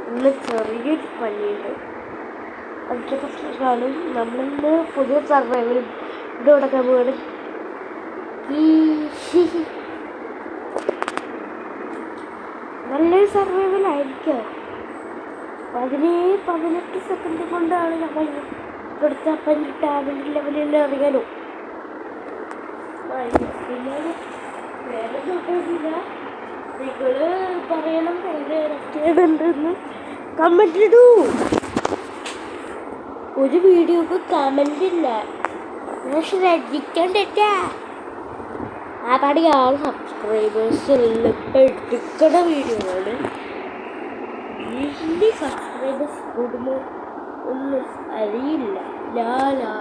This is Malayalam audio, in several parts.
ഇന്ന് ചെറിയൊരു പണിയുണ്ട്. അതിൻ്റെ പ്രശ്നക്കാലം നമ്മളിന്ന് പുതിയ സർവൈവൽ ഇത് കൊടുക്കാൻ പോവാണ്. നല്ലൊരു സർവൈവൽ ആയിരിക്കും. 18 സെക്കൻഡ് കൊണ്ടാണ് നമ്മൾ ഇവിടുത്തെ 18 ലെവലിൽ അറിയാലോ. പിന്നെ വേറെ നോക്കില്ല. നിങ്ങൾ പറയണം ചെയ്യണമെന്ന് കമന്റ് ഇടൂ. ഒരു വീഡിയോക്ക് കമന്റ് ഇല്ല, ഞാൻ ശ്രദ്ധിക്കണ്ടേറ്റാ. ആ പടിയാണ് സബ്സ്ക്രൈബേഴ്സ് എടുക്കണ വീഡിയോകള്. വലിയ സബ്സ്ക്രൈബേഴ്സ് കൂടുമോ ഒന്നും അറിയില്ല. ലാലാ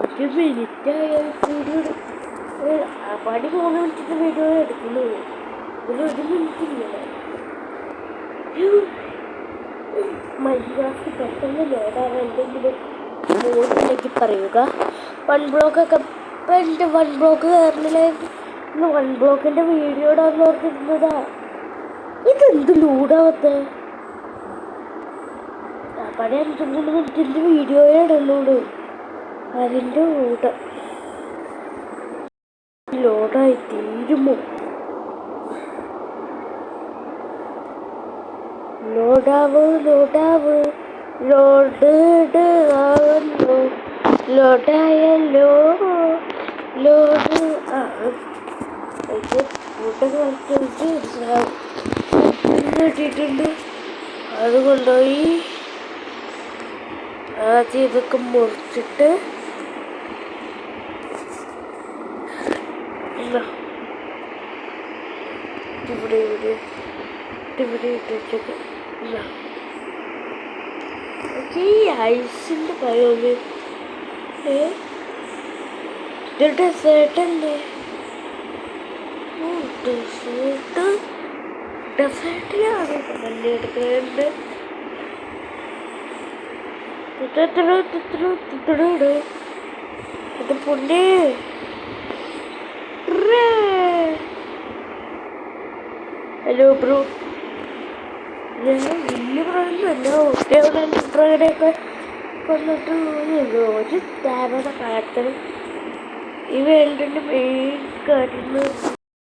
ഒരു മിനിറ്റ് ആയാൽ വീഡിയോ പടി 3 മിനിറ്റിൻ്റെ വീഡിയോ എടുക്കുന്നുള്ളൂ. ഒരു മിനിറ്റ് ഇങ്ങനെ മൈൻക്രാഫ്റ്റ് പെട്ടെന്ന് ലോഡാവാൻ എന്തെങ്കിലും മോഡിലേക്ക് പറയുക. 1 ബ്ലോക്കൊക്കെ ഇപ്പം എൻ്റെ 1 ബ്ലോക്ക് കയറുന്നില്ലായിരുന്നു. 1 ബ്ലോക്കിൻ്റെ വീഡിയോ ഇടാന്ന് ഓർത്തിരുന്നതാ. ഇതെന്ത് ലോഡാവത്തെ? പടി 53 മിനിറ്റിൻ്റെ വീഡിയോയെ ഇടുന്നുള്ളൂ. അതിൻ്റെ കൂടെ ലോഡായി തീരുമോ? ലോഡാവ് ലോഡ് ആവല്ലോ. ലോഡായല്ലോ. ലോഡ് കൂട്ടൊക്കെ കിട്ടിയിട്ടുണ്ട്. അത് കൊണ്ടുപോയി ആദ്യം ഇതൊക്കെ മുറിച്ചിട്ട് ഇവിടെ ഇട്ടിട്ട് ഈ ഐസിൻ്റെ ഭയമല്ലേ? ഇത് ഡെസേർട്ടല്ലേ? ഡെസേർട്ടിലാണ് തന്നെ എടുക്കുന്നുണ്ട്. ഇത് പൊന്നെ. ഹലോ ബ്രോ, ഞാൻ വലിയ പ്രായമല്ല. ഒറ്റയൊക്കെ കൊന്നിട്ട് ഒരു സ്റ്റാമിന കാട്ടണം. ഈ വേൾഡിൻ്റെ മെയിൻ കാര്യം